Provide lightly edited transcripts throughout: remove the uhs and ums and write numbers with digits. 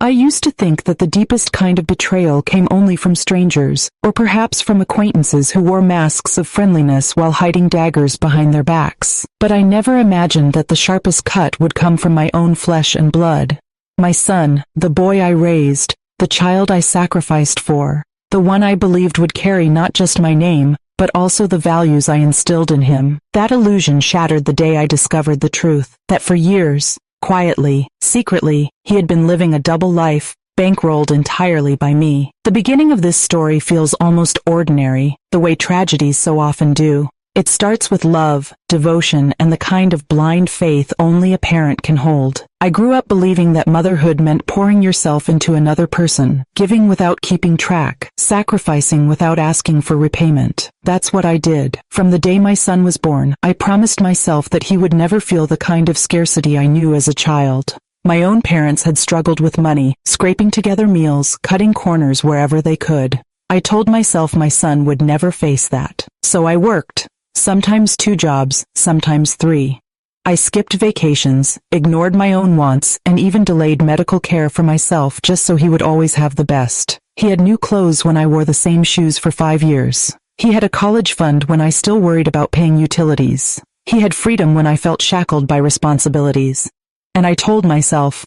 I used to think that the deepest kind of betrayal came only from strangers, or perhaps from acquaintances who wore masks of friendliness while hiding daggers behind their backs. But I never imagined that the sharpest cut would come from my own flesh and blood. My son, the boy I raised, the child I sacrificed for, the one I believed would carry not just my name, but also the values I instilled in him. That illusion shattered the day I discovered the truth, that for years, quietly, secretly, he had been living a double life, bankrolled entirely by me. The beginning of this story feels almost ordinary, the way tragedies so often do. It starts with love, devotion, and the kind of blind faith only a parent can hold. I grew up believing that motherhood meant pouring yourself into another person, giving without keeping track, sacrificing without asking for repayment. That's what I did. From the day my son was born, I promised myself that he would never feel the kind of scarcity I knew as a child. My own parents had struggled with money, scraping together meals, cutting corners wherever they could. I told myself my son would never face that. So I worked. Sometimes 2 jobs, sometimes 3. I skipped vacations, ignored my own wants, and even delayed medical care for myself just so he would always have the best. He had new clothes when I wore the same shoes for 5 years. He had a college fund when I still worried about paying utilities. He had freedom when I felt shackled by responsibilities. And I told myself,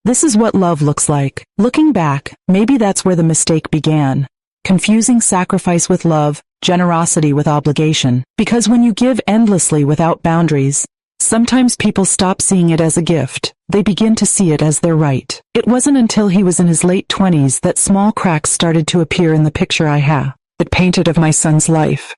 this is what love looks like. Looking back, maybe that's where the mistake began. Confusing sacrifice with love, generosity with obligation. Because when you give endlessly without boundaries, sometimes people stop seeing it as a gift. They begin to see it as their right. It wasn't until he was in his late 20s that small cracks started to appear in the picture I had. It painted of my son's life.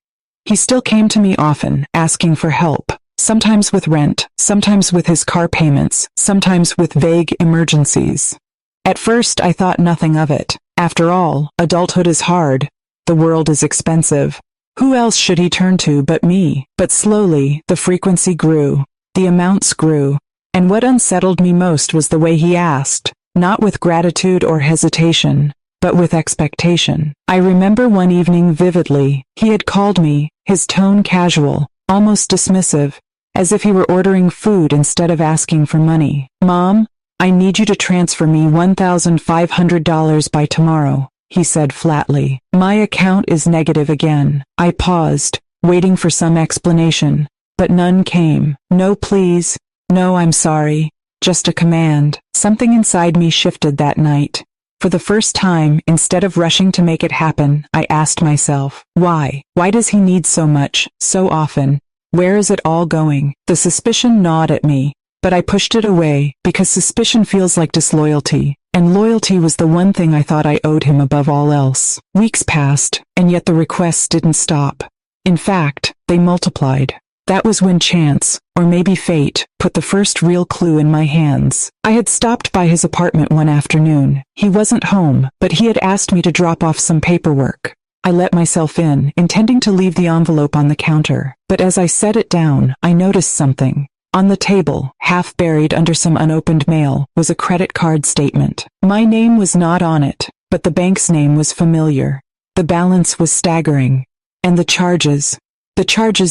He still came to me often, asking for help. Sometimes with rent, sometimes with his car payments, sometimes with vague emergencies. At first I thought nothing of it. After all, adulthood is hard. The world is expensive. Who else should he turn to but me? But slowly, the frequency grew. The amounts grew. And what unsettled me most was the way he asked, not with gratitude or hesitation, but with expectation. I remember one evening vividly. He had called me, his tone casual, almost dismissive, as if he were ordering food instead of asking for money. "Mom, I need you to transfer me $1,500 by tomorrow," he said flatly. "My account is negative again." I paused, waiting for some explanation, but none came. No please, no I'm sorry, just a command. Something inside me shifted that night. For the first time, instead of rushing to make it happen, I asked myself, why? Why does he need so much, so often? Where is it all going? The suspicion gnawed at me, but I pushed it away, because suspicion feels like disloyalty, and loyalty was the one thing I thought I owed him above all else. Weeks passed, and yet the requests didn't stop. In fact, they multiplied. That was when chance, or maybe fate, put the first real clue in my hands. I had stopped by his apartment one afternoon. He wasn't home, but he had asked me to drop off some paperwork. I let myself in, intending to leave the envelope on the counter, but as I set it down, I noticed something. On the table, half buried under some unopened mail, was a credit card statement. My name was not on it, but the bank's name was familiar. The balance was staggering. And the charges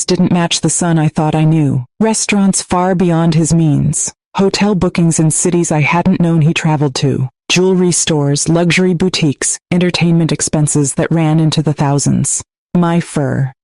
didn't match the son I thought I knew. Restaurants far beyond his means. Hotel bookings in cities I hadn't known he traveled to. Jewelry stores, luxury boutiques, entertainment expenses that ran into the thousands. My first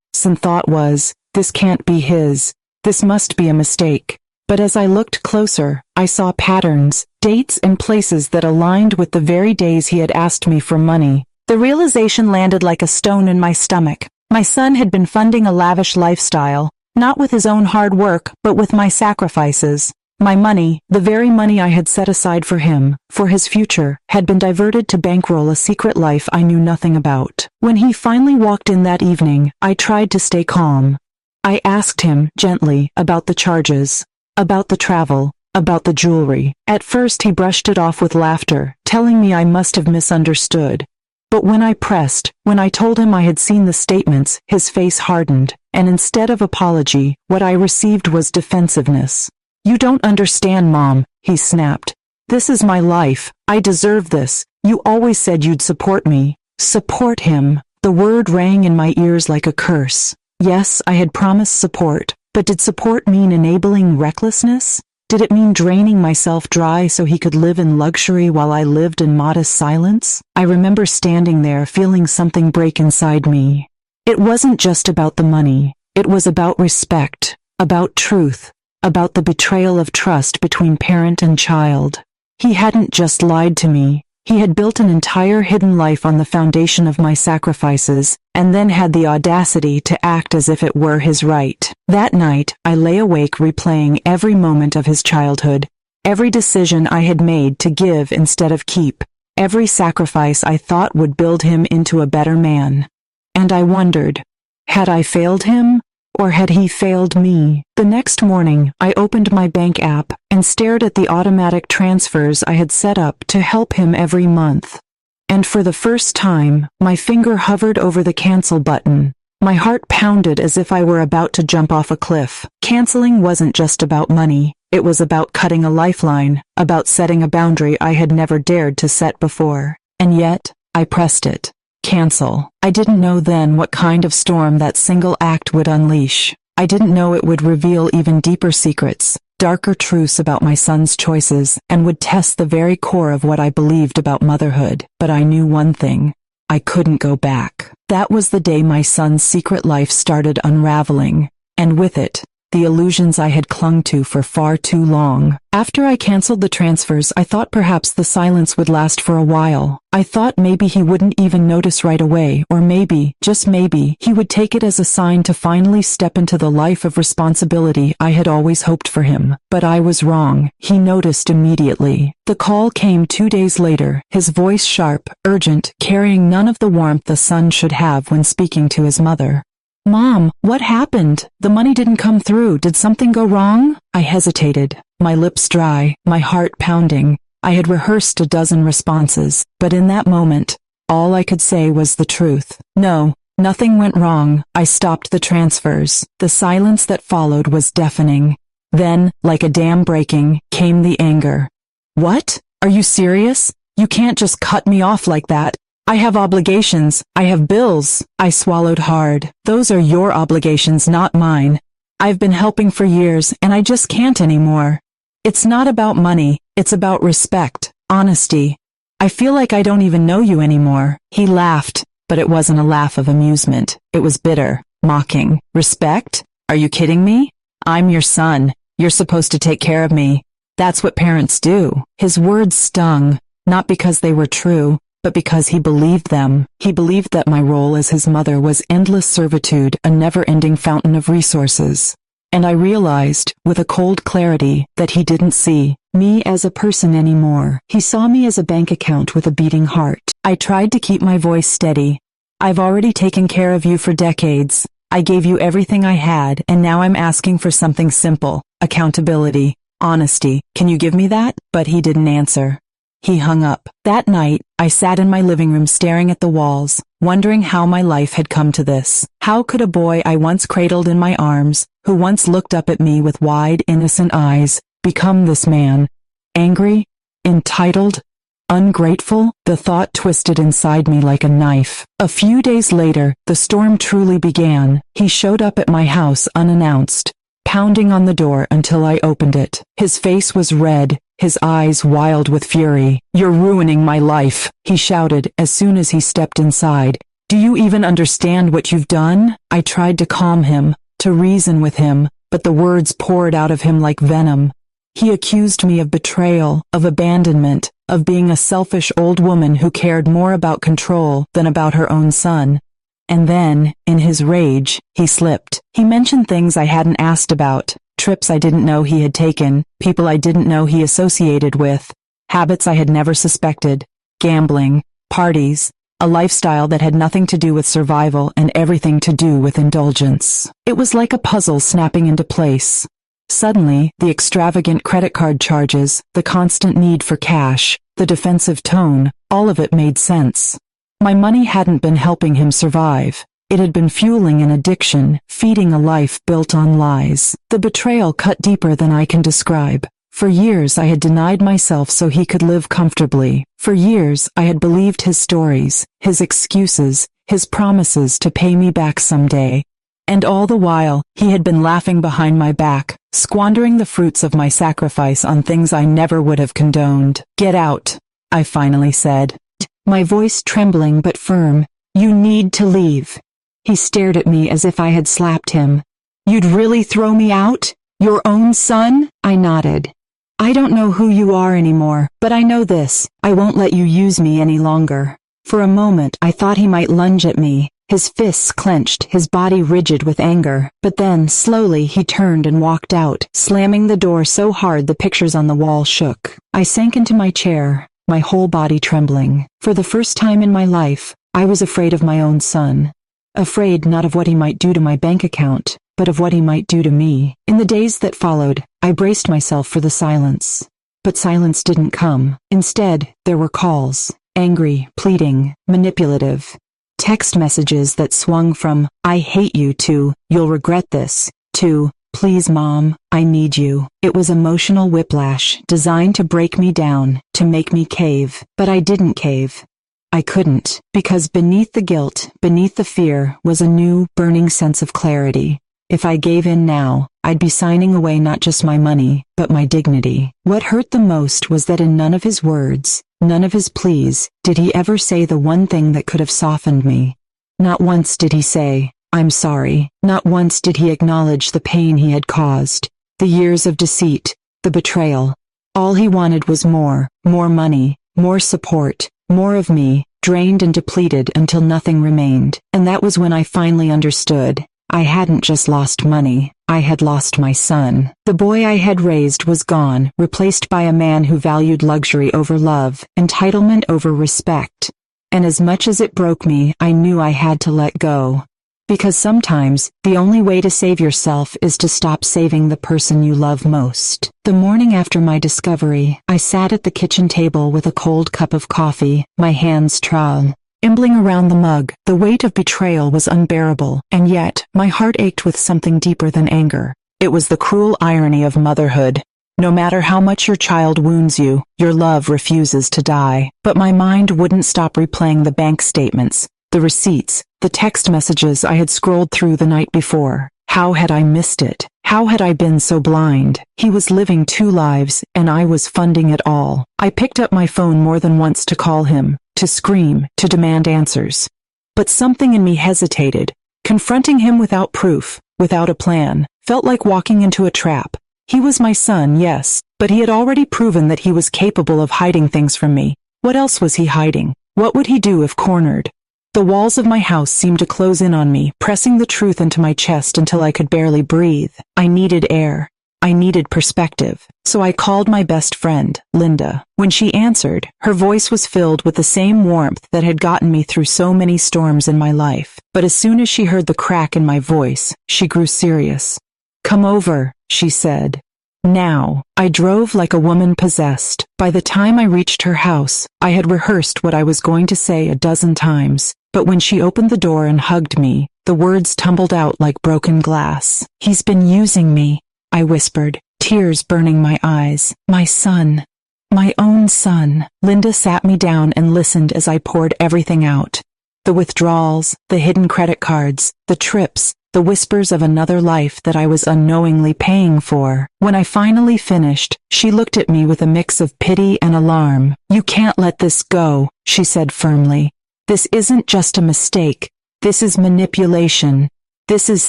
thought was, this can't be his. This must be a mistake. But as I looked closer, I saw patterns, dates and places that aligned with the very days he had asked me for money. The realization landed like a stone in my stomach. My son had been funding a lavish lifestyle, not with his own hard work, but with my sacrifices. My money, the very money I had set aside for him, for his future, had been diverted to bankroll a secret life I knew nothing about. When he finally walked in that evening, I tried to stay calm. I asked him, gently, about the charges, about the travel, about the jewelry. At first he brushed it off with laughter, telling me I must have misunderstood. But when I pressed, when I told him I had seen the statements, his face hardened, and instead of apology, what I received was defensiveness. "You don't understand, Mom," he snapped. "This is my life. I deserve this. You always said you'd support me." Support him. The word rang in my ears like a curse. Yes, I had promised support, but did support mean enabling recklessness? Did it mean draining myself dry so he could live in luxury while I lived in modest silence? I remember standing there feeling something break inside me. It wasn't just about the money. It was about respect, about truth, about the betrayal of trust between parent and child. He hadn't just lied to me. He had built an entire hidden life on the foundation of my sacrifices, and then had the audacity to act as if it were his right. That night, I lay awake replaying every moment of his childhood, every decision I had made to give instead of keep, every sacrifice I thought would build him into a better man. And I wondered, had I failed him? Or had he failed me? The next morning, I opened my bank app and stared at the automatic transfers I had set up to help him every month. And for the first time, my finger hovered over the cancel button. My heart pounded as if I were about to jump off a cliff. Canceling wasn't just about money. It was about cutting a lifeline, about setting a boundary I had never dared to set before. And yet, I pressed it. Cancel. I didn't know then what kind of storm that single act would unleash. I didn't know it would reveal even deeper secrets, darker truths about my son's choices, and would test the very core of what I believed about motherhood. But I knew one thing. I couldn't go back. That was the day my son's secret life started unraveling, and with it, the illusions I had clung to for far too long. After I canceled the transfers, I thought perhaps the silence would last for a while. I thought maybe he wouldn't even notice right away, or maybe, just maybe, he would take it as a sign to finally step into the life of responsibility I had always hoped for him. But I was wrong. He noticed immediately. The call came 2 days later, his voice sharp, urgent, carrying none of the warmth the son should have when speaking to his mother. "Mom, what happened? The money didn't come through. Did something go wrong?" I hesitated, my lips dry, my heart pounding. I had rehearsed a dozen responses, but in that moment, all I could say was the truth. No, nothing went wrong. I stopped the transfers. The silence that followed was deafening. Then, like a dam breaking, came the anger. "What? Are you serious? You can't just cut me off like that. I have obligations. I have bills." I swallowed hard. "Those are your obligations, not mine. I've been helping for years, and I just can't anymore. It's not about money. It's about respect, honesty. I feel like I don't even know you anymore." He laughed, but it wasn't a laugh of amusement. It was bitter, mocking. "Respect? Are you kidding me? I'm your son. You're supposed to take care of me. That's what parents do." His words stung, not because they were true, but because he believed them. He believed that my role as his mother was endless servitude, a never-ending fountain of resources. And I realized, with a cold clarity, that he didn't see me as a person anymore. He saw me as a bank account with a beating heart. I tried to keep my voice steady. "I've already taken care of you for decades. I gave you everything I had, and now I'm asking for something simple: accountability, honesty. Can you give me that?" But he didn't answer. He hung up. That night, I sat in my living room staring at the walls, wondering how my life had come to this. How could a boy I once cradled in my arms, who once looked up at me with wide, innocent eyes, become this man? Angry? Entitled? Ungrateful? The thought twisted inside me like a knife. A few days later, the storm truly began. He showed up at my house unannounced, pounding on the door until I opened it. His face was red, his eyes wild with fury. "You're ruining my life," he shouted as soon as he stepped inside. "Do you even understand what you've done?" I tried to calm him, to reason with him, but the words poured out of him like venom. He accused me of betrayal, of abandonment, of being a selfish old woman who cared more about control than about her own son. And then, in his rage, he slipped. He mentioned things I hadn't asked about. Trips I didn't know he had taken, people I didn't know he associated with, habits I had never suspected, gambling, parties, a lifestyle that had nothing to do with survival and everything to do with indulgence. It was like a puzzle snapping into place. Suddenly, the extravagant credit card charges, the constant need for cash, the defensive tone, all of it made sense. My money hadn't been helping him survive. It had been fueling an addiction, feeding a life built on lies. The betrayal cut deeper than I can describe. For years I had denied myself so he could live comfortably. For years I had believed his stories, his excuses, his promises to pay me back someday. And all the while, he had been laughing behind my back, squandering the fruits of my sacrifice on things I never would have condoned. "Get out," I finally said, my voice trembling but firm. "You need to leave." He stared at me as if I had slapped him. "You'd really throw me out? Your own son?" I nodded. "I don't know who you are anymore, but I know this: I won't let you use me any longer." For a moment I thought he might lunge at me, his fists clenched, his body rigid with anger, but then, slowly, he turned and walked out, slamming the door so hard the pictures on the wall shook. I sank into my chair, my whole body trembling. For the first time in my life, I was afraid of my own son. Afraid not of what he might do to my bank account, but of what he might do to me. In the days that followed, I braced myself for the silence. But silence didn't come. Instead, there were calls. Angry, pleading, manipulative. Text messages that swung from, "I hate you," to, "You'll regret this," to, "Please Mom, I need you." It was emotional whiplash, designed to break me down, to make me cave. But I didn't cave. I couldn't, because beneath the guilt, beneath the fear, was a new, burning sense of clarity. If I gave in now, I'd be signing away not just my money, but my dignity. What hurt the most was that in none of his words, none of his pleas, did he ever say the one thing that could have softened me. Not once did he say, "I'm sorry." Not once did he acknowledge the pain he had caused, the years of deceit, the betrayal. All he wanted was more money, more support, more of me, drained and depleted until nothing remained. And that was when I finally understood. I hadn't just lost money, I had lost my son. The boy I had raised was gone, replaced by a man who valued luxury over love, entitlement over respect. And as much as it broke me, I knew I had to let go. Because sometimes, the only way to save yourself is to stop saving the person you love most. The morning after my discovery, I sat at the kitchen table with a cold cup of coffee, my hands trembling around the mug. The weight of betrayal was unbearable, and yet, my heart ached with something deeper than anger. It was the cruel irony of motherhood. No matter how much your child wounds you, your love refuses to die. But my mind wouldn't stop replaying the bank statements, the receipts, the text messages I had scrolled through the night before. How had I missed it? How had I been so blind? He was living two lives, and I was funding it all. I picked up my phone more than once to call him, to scream, to demand answers. But something in me hesitated. Confronting him without proof, without a plan, felt like walking into a trap. He was my son, yes, but he had already proven that he was capable of hiding things from me. What else was he hiding? What would he do if cornered? The walls of my house seemed to close in on me, pressing the truth into my chest until I could barely breathe. I needed air. I needed perspective. So I called my best friend, Linda. When she answered, her voice was filled with the same warmth that had gotten me through so many storms in my life. But as soon as she heard the crack in my voice, she grew serious. "Come over," she said. Now, I drove like a woman possessed. By the time I reached her house, I had rehearsed what I was going to say a dozen times. But when she opened the door and hugged me, the words tumbled out like broken glass. "He's been using me," I whispered, tears burning my eyes. "My son. My own son." Linda sat me down and listened as I poured everything out. The withdrawals, the hidden credit cards, the trips, the whispers of another life that I was unknowingly paying for. When I finally finished, she looked at me with a mix of pity and alarm. "You can't let this go," she said firmly. "This isn't just a mistake. This is manipulation. This is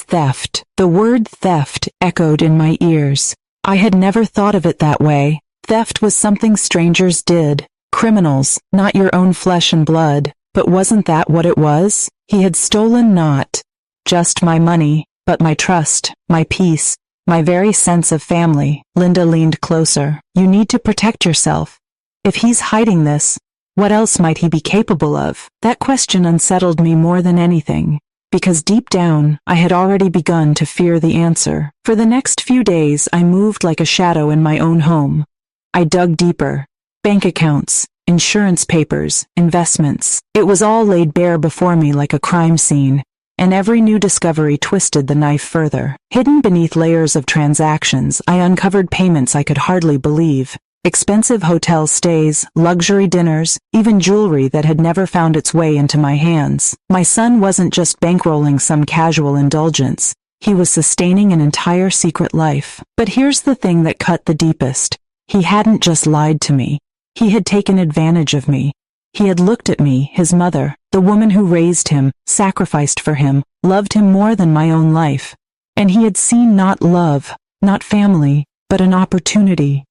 theft." The word theft echoed in my ears. I had never thought of it that way. Theft was something strangers did. Criminals, not your own flesh and blood. But wasn't that what it was? He had stolen not just my money, but my trust, my peace, my very sense of family. Linda leaned closer. "You need to protect yourself. If he's hiding this, what else might he be capable of?" That question unsettled me more than anything, because deep down, I had already begun to fear the answer. For the next few days, I moved like a shadow in my own home. I dug deeper. Bank accounts, insurance papers, investments. It was all laid bare before me like a crime scene, and every new discovery twisted the knife further. Hidden beneath layers of transactions, I uncovered payments I could hardly believe. Expensive hotel stays, luxury dinners, even jewelry that had never found its way into my hands. My son wasn't just bankrolling some casual indulgence. He was sustaining an entire secret life. But here's the thing that cut the deepest. He hadn't just lied to me. He had taken advantage of me. He had looked at me, his mother, the woman who raised him, sacrificed for him, loved him more than my own life. And he had seen not love, not family, but an opportunity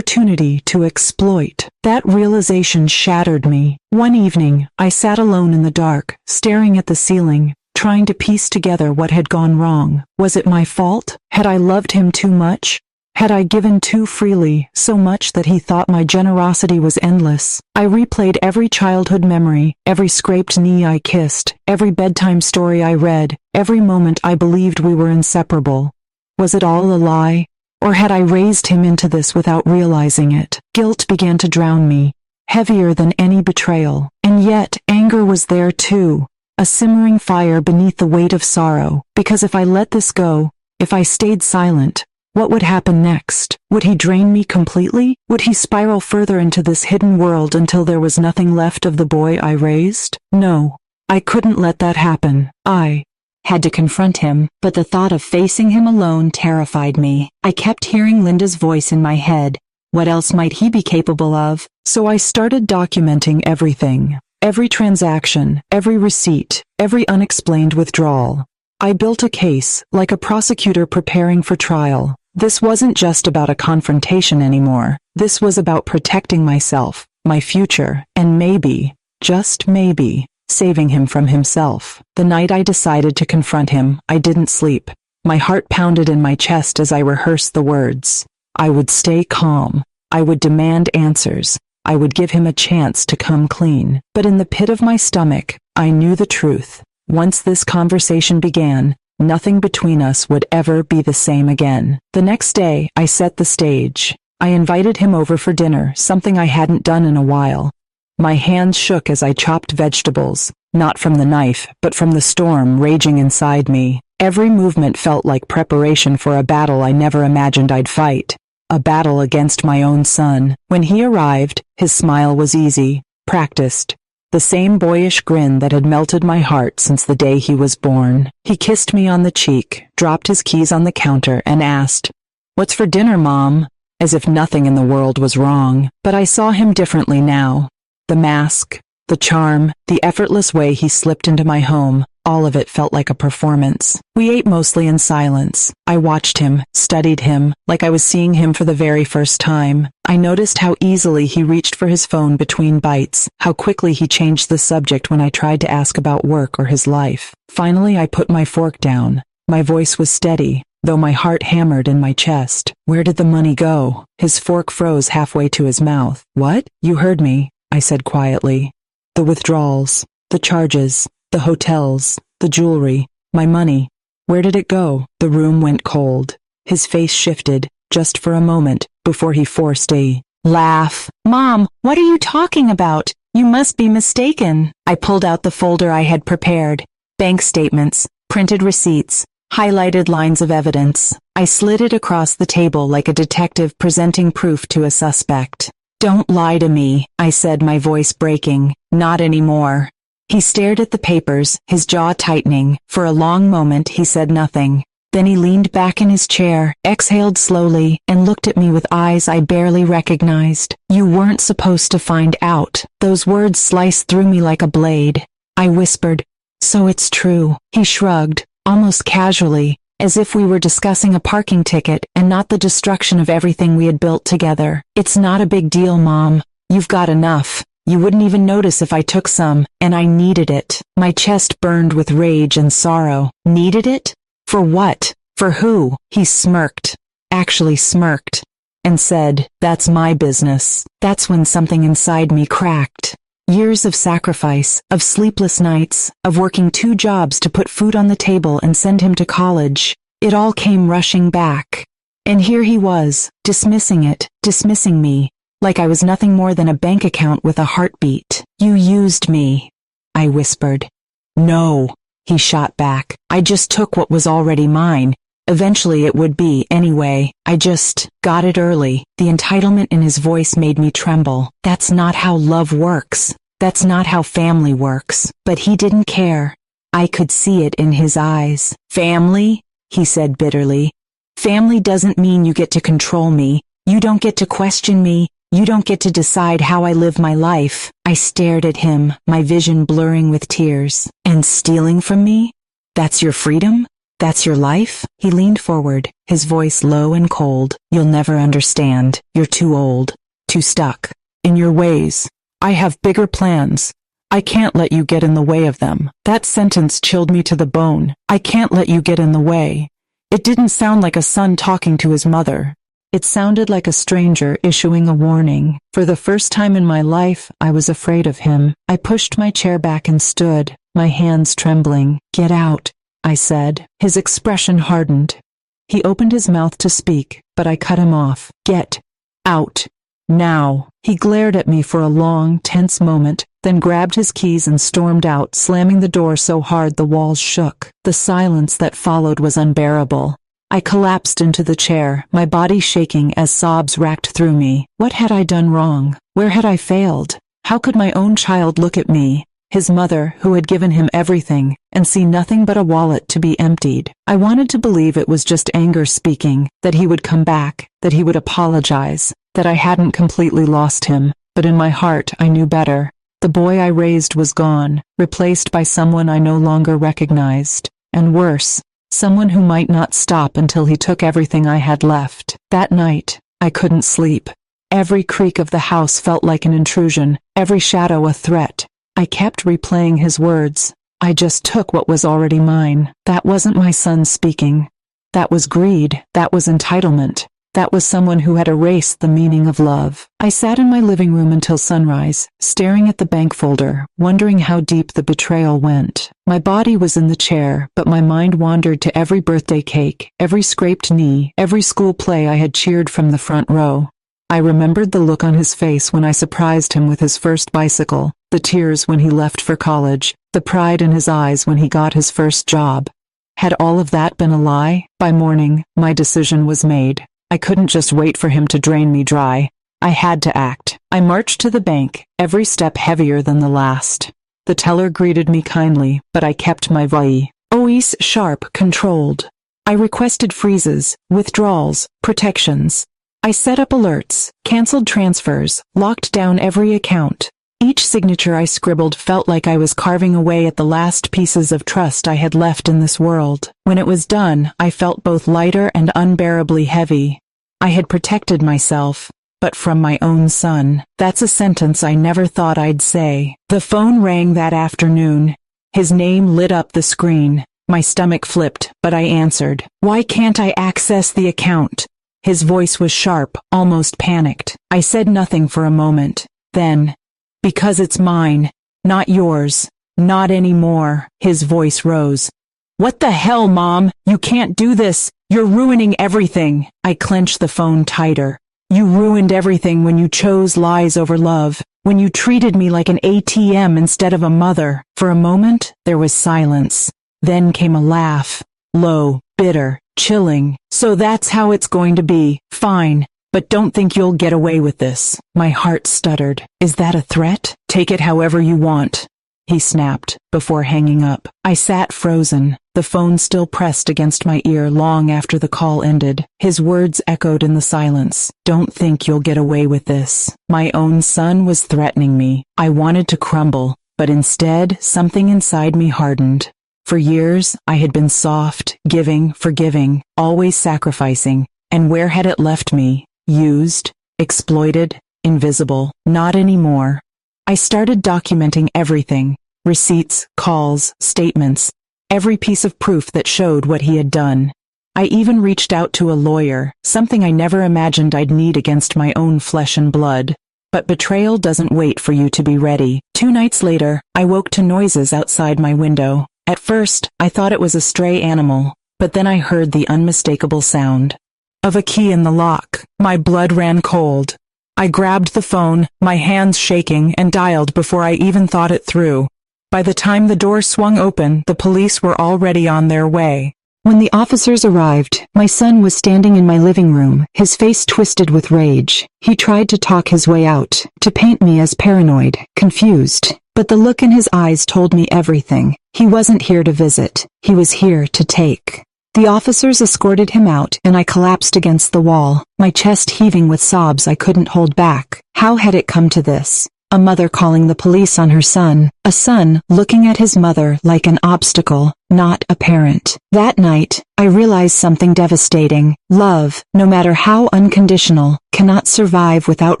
to exploit. That realization shattered me. One evening, I sat alone in the dark, staring at the ceiling, trying to piece together what had gone wrong. Was it my fault? Had I loved him too much? Had I given too freely, so much that he thought my generosity was endless? I replayed every childhood memory, every scraped knee I kissed, every bedtime story I read, every moment I believed we were inseparable. Was it all a lie? Or had I raised him into this without realizing it? Guilt began to drown me, heavier than any betrayal. And yet, anger was there too, a simmering fire beneath the weight of sorrow. Because if I let this go, if I stayed silent, what would happen next? Would he drain me completely? Would he spiral further into this hidden world until there was nothing left of the boy I raised? No, I couldn't let that happen. I had to confront him, but the thought of facing him alone terrified me. I kept hearing Linda's voice in my head. What else might he be capable of? So I started documenting everything. Every transaction, every receipt, every unexplained withdrawal. I built a case, like a prosecutor preparing for trial. This wasn't just about a confrontation anymore. This was about protecting myself, my future, and maybe, just maybe, saving him from himself. The night I decided to confront him, I didn't sleep. My heart pounded in my chest as I rehearsed the words. I would stay calm. I would demand answers. I would give him a chance to come clean. But in the pit of my stomach, I knew the truth. Once this conversation began, nothing between us would ever be the same again. The next day, I set the stage. I invited him over for dinner, something I hadn't done in a while. My hands shook as I chopped vegetables, not from the knife, but from the storm raging inside me. Every movement felt like preparation for a battle I never imagined I'd fight. A battle against my own son. When he arrived, his smile was easy, practiced. The same boyish grin that had melted my heart since the day he was born. He kissed me on the cheek, dropped his keys on the counter, and asked, "What's for dinner, Mom?" As if nothing in the world was wrong. But I saw him differently now. The mask, the charm, the effortless way he slipped into my home, all of it felt like a performance. We ate mostly in silence. I watched him, studied him, like I was seeing him for the very first time. I noticed how easily he reached for his phone between bites, how quickly he changed the subject when I tried to ask about work or his life. Finally, I put my fork down. My voice was steady, though my heart hammered in my chest. Where did the money go? His fork froze halfway to his mouth. What? You heard me, I said quietly. The withdrawals, the charges, the hotels, the jewelry, my money. Where did it go? The room went cold. His face shifted, just for a moment, before he forced a laugh. "Mom, what are you talking about? You must be mistaken." I pulled out the folder I had prepared. Bank statements, printed receipts, highlighted lines of evidence. I slid it across the table like a detective presenting proof to a suspect. "Don't lie to me," I said, my voice breaking. "Not anymore." He stared at the papers, his jaw tightening. For a long moment he said nothing. Then he leaned back in his chair, exhaled slowly, and looked at me with eyes I barely recognized. "You weren't supposed to find out." Those words sliced through me like a blade. I whispered, "So it's true." He shrugged, almost casually, as if we were discussing a parking ticket and not the destruction of everything we had built together. "It's not a big deal, Mom. You've got enough. You wouldn't even notice if I took some, and I needed it." My chest burned with rage and sorrow. Needed it? For what? For who? He smirked, actually smirked, and said, "That's my business." That's when something inside me cracked. Years of sacrifice, of sleepless nights, of working 2 jobs to put food on the table and send him to college. It all came rushing back. And here he was, dismissing it, dismissing me, like I was nothing more than a bank account with a heartbeat. "You used me," I whispered. "No," he shot back. "I just took what was already mine. Eventually it would be, anyway. I just got it early. The entitlement in his voice made me tremble. That's not how love works. That's not how family works. But he didn't care. I could see it in his eyes. Family? He said bitterly. Family doesn't mean you get to control me. You don't get to question me. You don't get to decide how I live my life. I stared at him, my vision blurring with tears. And stealing from me? That's your freedom? That's your life? He leaned forward, his voice low and cold. You'll never understand. You're too old, too stuck in your ways. I have bigger plans. I can't let you get in the way of them. That sentence chilled me to the bone. I can't let you get in the way. It didn't sound like a son talking to his mother. It sounded like a stranger issuing a warning. For the first time in my life, I was afraid of him. I pushed my chair back and stood, my hands trembling. Get out, I said. His expression hardened. He opened his mouth to speak, but I cut him off. Get out. Now. He glared at me for a long, tense moment, then grabbed his keys and stormed out, slamming the door so hard the walls shook. The silence that followed was unbearable. I collapsed into the chair, my body shaking as sobs racked through me. What had I done wrong? Where had I failed? How could my own child look at me, his mother who had given him everything, and see nothing but a wallet to be emptied? I wanted to believe it was just anger speaking, that he would come back, that he would apologize, that I hadn't completely lost him, but in my heart I knew better. The boy I raised was gone, replaced by someone I no longer recognized, and worse, someone who might not stop until he took everything I had left. That night, I couldn't sleep. Every creak of the house felt like an intrusion, every shadow a threat. I kept replaying his words. I just took what was already mine. That wasn't my son speaking. That was greed. That was entitlement. That was someone who had erased the meaning of love. I sat in my living room until sunrise, staring at the bank folder, wondering how deep the betrayal went. My body was in the chair, but my mind wandered to every birthday cake, every scraped knee, every school play I had cheered from the front row. I remembered the look on his face when I surprised him with his first bicycle, the tears when he left for college, the pride in his eyes when he got his first job. Had all of that been a lie? By morning, my decision was made. I couldn't just wait for him to drain me dry. I had to act. I marched to the bank, every step heavier than the last. The teller greeted me kindly, but I kept my voice sharp, controlled. I requested freezes, withdrawals, protections. I set up alerts, canceled transfers, locked down every account. Each signature I scribbled felt like I was carving away at the last pieces of trust I had left in this world. When it was done, I felt both lighter and unbearably heavy. I had protected myself, but from my own son. That's a sentence I never thought I'd say. The phone rang that afternoon. His name lit up the screen. My stomach flipped, but I answered. Why can't I access the account? His voice was sharp, almost panicked. I said nothing for a moment. Then, because it's mine, not yours, not anymore. His voice rose. What the hell, Mom? You can't do this. You're ruining everything. I clenched the phone tighter. You ruined everything when you chose lies over love, when you treated me like an ATM instead of a mother. For a moment, there was silence. Then came a laugh, low, bitter, chilling. So that's how it's going to be. Fine. But don't think you'll get away with this. My heart stuttered. Is that a threat? Take it however you want, he snapped, before hanging up. I sat frozen, the phone still pressed against my ear long after the call ended. His words echoed in the silence. Don't think you'll get away with this. My own son was threatening me. I wanted to crumble, but instead, something inside me hardened. For years, I had been soft, giving, forgiving, always sacrificing. And where had it left me? Used, exploited, invisible. Not anymore. I started documenting everything. Receipts, calls, statements. Every piece of proof that showed what he had done. I even reached out to a lawyer, something I never imagined I'd need against my own flesh and blood. But betrayal doesn't wait for you to be ready. 2 nights later, I woke to noises outside my window. At first, I thought it was a stray animal, but then I heard the unmistakable sound of a key in the lock. My blood ran cold. I grabbed the phone, my hands shaking, and dialed before I even thought it through. By the time the door swung open, the police were already on their way. When the officers arrived, my son was standing in my living room, his face twisted with rage. He tried to talk his way out, to paint me as paranoid, confused. But the look in his eyes told me everything. He wasn't here to visit. He was here to take. The officers escorted him out, and I collapsed against the wall, my chest heaving with sobs I couldn't hold back. How had it come to this? A mother calling the police on her son, a son looking at his mother like an obstacle, not a parent. That night, I realized something devastating. Love, no matter how unconditional, cannot survive without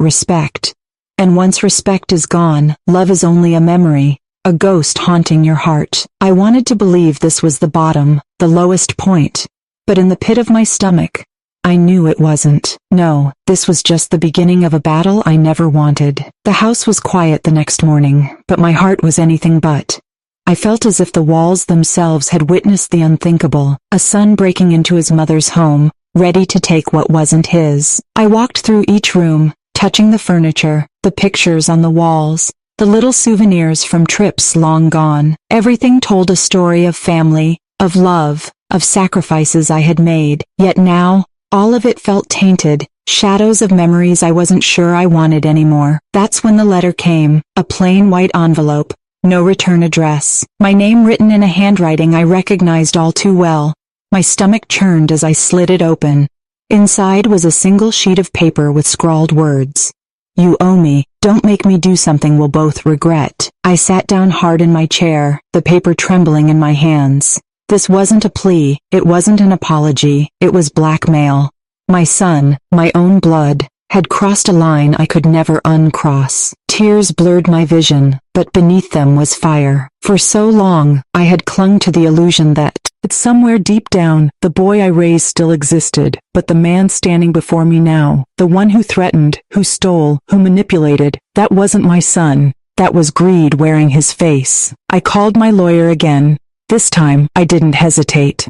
respect. And once respect is gone, love is only a memory, a ghost haunting your heart. I wanted to believe this was the bottom, the lowest point. But in the pit of my stomach, I knew it wasn't. No, this was just the beginning of a battle I never wanted. The house was quiet the next morning, but my heart was anything but. I felt as if the walls themselves had witnessed the unthinkable, a son breaking into his mother's home, ready to take what wasn't his. I walked through each room, touching the furniture, the pictures on the walls, the little souvenirs from trips long gone. Everything told a story of family, of love, of sacrifices I had made. Yet now, all of it felt tainted, shadows of memories I wasn't sure I wanted anymore. That's when the letter came, a plain white envelope, no return address. My name written in a handwriting I recognized all too well. My stomach churned as I slid it open. Inside was a single sheet of paper with scrawled words. "You owe me, don't make me do something we'll both regret." I sat down hard in my chair, the paper trembling in my hands. This wasn't a plea, it wasn't an apology, it was blackmail. My son, my own blood, had crossed a line I could never uncross. Tears blurred my vision, but beneath them was fire. For so long, I had clung to the illusion that, somewhere deep down, the boy I raised still existed, but the man standing before me now, the one who threatened, who stole, who manipulated, that wasn't my son. That was greed wearing his face. I called my lawyer again. This time, I didn't hesitate.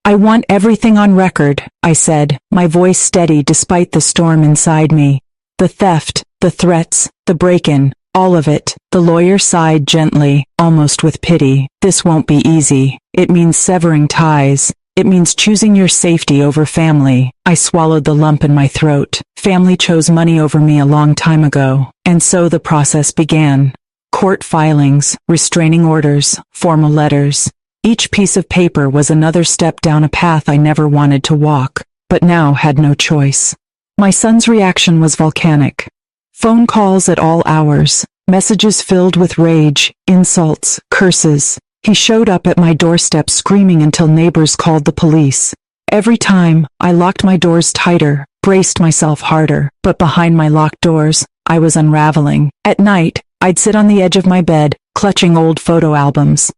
"I want everything on record," I said, my voice steady despite the storm inside me. "The theft, the threats, the break-in, all of it." The lawyer sighed gently, almost with pity. "This won't be easy. It means severing ties. It means choosing your safety over family." I swallowed the lump in my throat. Family chose money over me a long time ago. And so the process began. Court filings, restraining orders, formal letters. Each piece of paper was another step down a path I never wanted to walk, but now had no choice. My son's reaction was volcanic. Phone calls at all hours, messages filled with rage, insults, curses. He showed up at my doorstep screaming until neighbors called the police. Every time, I locked my doors tighter, braced myself harder, but behind my locked doors, I was unraveling. At night, I'd sit on the edge of my bed, clutching old photo albums.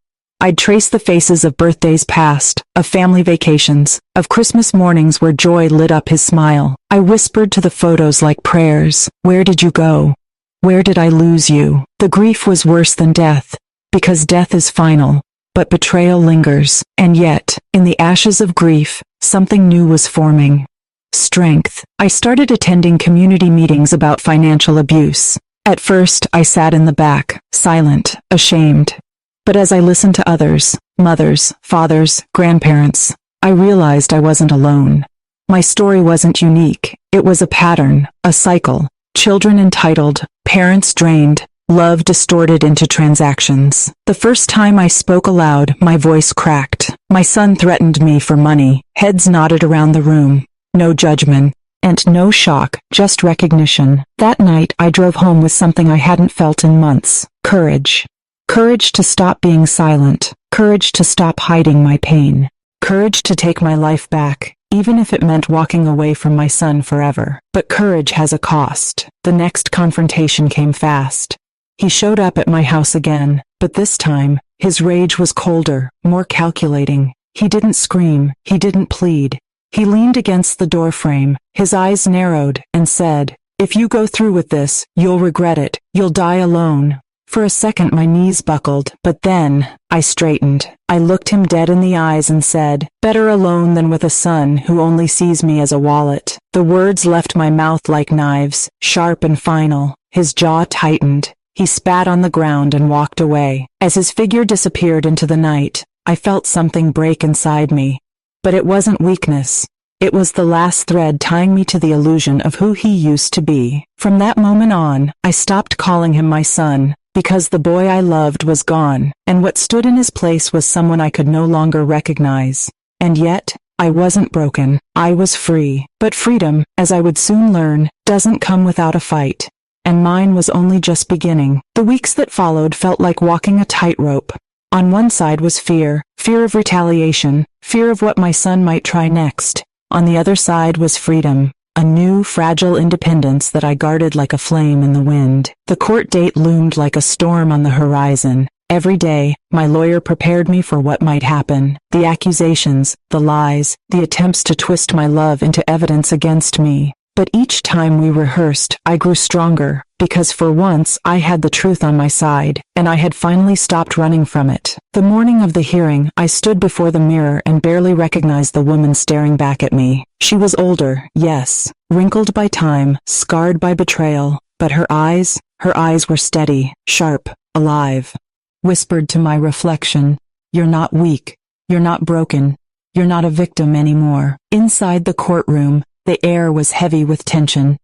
I'd trace the faces of birthdays past, of family vacations, of Christmas mornings where joy lit up his smile. I whispered to the photos like prayers. Where did you go? Where did I lose you? The grief was worse than death, because death is final, but betrayal lingers. And yet, in the ashes of grief, something new was forming. Strength. I started attending community meetings about financial abuse. At first, I sat in the back, silent, ashamed. But as I listened to others, mothers, fathers, grandparents, I realized I wasn't alone. My story wasn't unique. It was a pattern, a cycle. Children entitled, parents drained, love distorted into transactions. The first time I spoke aloud, my voice cracked. My son threatened me for money. Heads nodded around the room. No judgment. And no shock, just recognition. That night I drove home with something I hadn't felt in months. Courage. Courage to stop being silent. Courage to stop hiding my pain. Courage to take my life back, even if it meant walking away from my son forever. But courage has a cost. The next confrontation came fast. He showed up at my house again, but this time, his rage was colder, more calculating. He didn't scream, he didn't plead. He leaned against the doorframe, his eyes narrowed, and said, "If you go through with this, you'll regret it. You'll die alone." For a second my knees buckled, but then, I straightened. I looked him dead in the eyes and said, "Better alone than with a son who only sees me as a wallet." The words left my mouth like knives, sharp and final. His jaw tightened. He spat on the ground and walked away. As his figure disappeared into the night, I felt something break inside me. But it wasn't weakness. It was the last thread tying me to the illusion of who he used to be. From that moment on, I stopped calling him my son, because the boy I loved was gone, and what stood in his place was someone I could no longer recognize. And yet, I wasn't broken. I was free. But freedom, as I would soon learn, doesn't come without a fight. And mine was only just beginning. The weeks that followed felt like walking a tightrope. On one side was fear of retaliation, fear of what my son might try next. On the other side was freedom, a new, fragile independence that I guarded like a flame in the wind. The court date loomed like a storm on the horizon. Every day, my lawyer prepared me for what might happen. The accusations, the lies, the attempts to twist my love into evidence against me. But each time we rehearsed, I grew stronger, because for once I had the truth on my side, and I had finally stopped running from it. The morning of the hearing, I stood before the mirror and barely recognized the woman staring back at me. She was older, yes, wrinkled by time, scarred by betrayal, but her eyes were steady, sharp, alive. Whispered to my reflection, "You're not weak, you're not broken, you're not a victim anymore." Inside the courtroom, the air was heavy with tension.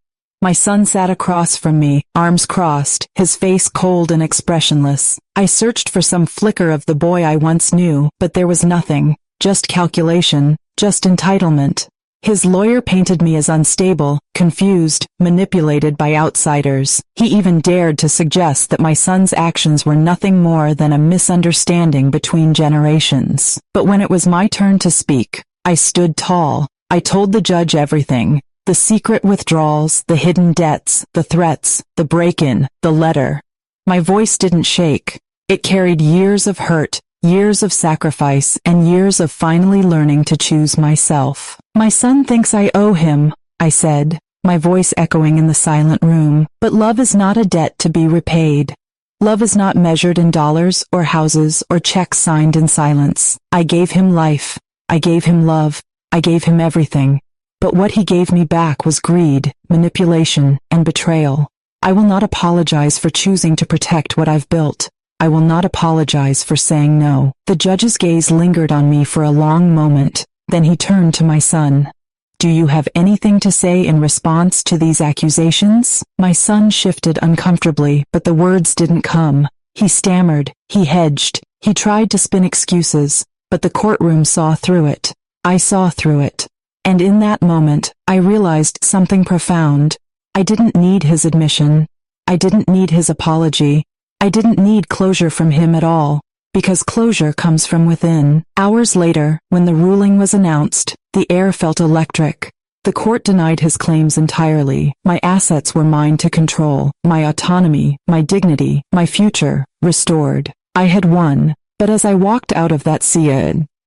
My son sat across from me, arms crossed, his face cold and expressionless. I searched for some flicker of the boy I once knew, but there was nothing, just calculation, just entitlement. His lawyer painted me as unstable, confused, manipulated by outsiders. He even dared to suggest that my son's actions were nothing more than a misunderstanding between generations. But when it was my turn to speak, I stood tall. I told the judge everything. The secret withdrawals, the hidden debts, the threats, the break-in, the letter. My voice didn't shake. It carried years of hurt, years of sacrifice, and years of finally learning to choose myself. "My son thinks I owe him," I said, my voice echoing in the silent room. "But love is not a debt to be repaid. Love is not measured in dollars or houses or checks signed in silence. I gave him life. I gave him love. I gave him everything. But what he gave me back was greed, manipulation, and betrayal. I will not apologize for choosing to protect what I've built. I will not apologize for saying no." The judge's gaze lingered on me for a long moment, then he turned to my son. "Do you have anything to say in response to these accusations?" My son shifted uncomfortably, but the words didn't come. He stammered, he hedged, he tried to spin excuses, but the courtroom saw through it. I saw through it. And in that moment, I realized something profound. I didn't need his admission. I didn't need his apology. I didn't need closure from him at all, because closure comes from within. Hours later, when the ruling was announced, the air felt electric. The court denied his claims entirely. My assets were mine to control, my autonomy, my dignity, my future, restored. I had won, but as I walked out of that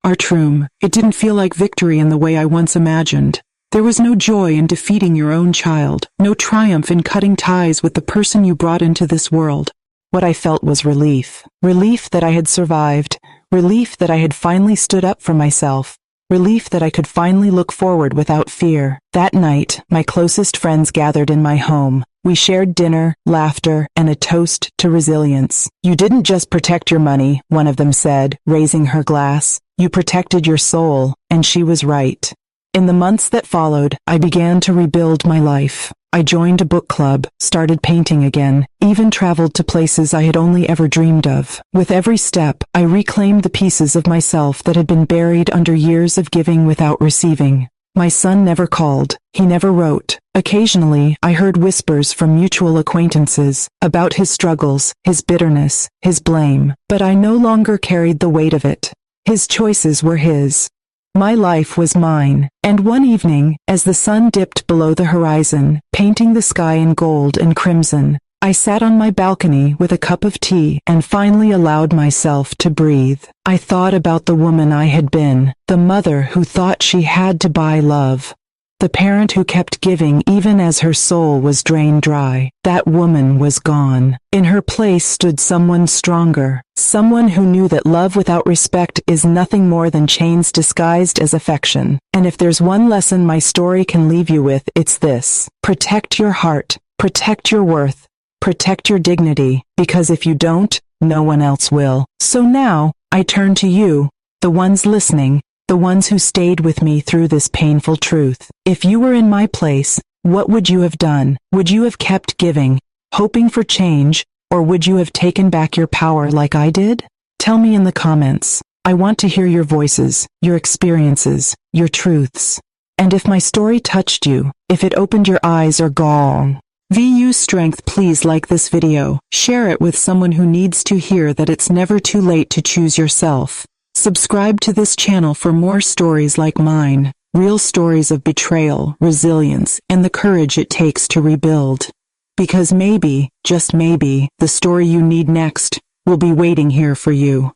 courtroom, it didn't feel like victory in the way I once imagined. There was no joy in defeating your own child, no triumph in cutting ties with the person you brought into this world. What I felt was relief. Relief that I had survived. Relief that I had finally stood up for myself. Relief that I could finally look forward without fear. That night, my closest friends gathered in my home. We shared dinner, laughter, and a toast to resilience. "You didn't just protect your money," one of them said, raising her glass. "You protected your soul," and she was right. In the months that followed, I began to rebuild my life. I joined a book club, started painting again, even traveled to places I had only ever dreamed of. With every step, I reclaimed the pieces of myself that had been buried under years of giving without receiving. My son never called. He never wrote. Occasionally, I heard whispers from mutual acquaintances about his struggles, his bitterness, his blame, but I no longer carried the weight of it. His choices were his. My life was mine, and one evening, as the sun dipped below the horizon, painting the sky in gold and crimson, I sat on my balcony with a cup of tea and finally allowed myself to breathe. I thought about the woman I had been, the mother who thought she had to buy love, the parent who kept giving even as her soul was drained dry. That woman was gone. In her place stood someone stronger, someone who knew that love without respect is nothing more than chains disguised as affection. And if there's one lesson my story can leave you with, it's this: protect your heart, protect your worth, protect your dignity, because if you don't, no one else will. So now, I turn to you, the ones listening, the ones who stayed with me through this painful truth. If you were in my place, what would you have done? Would you have kept giving, hoping for change, or would you have taken back your power like I did? Tell me in the comments. I want to hear your voices, your experiences, your truths. And if my story touched you, if it opened your eyes or VU strength, please like this video, share it with someone who needs to hear that it's never too late to choose yourself. Subscribe to this channel for more stories like mine, real stories of betrayal, resilience, and the courage it takes to rebuild. Because maybe, just maybe, the story you need next will be waiting here for you.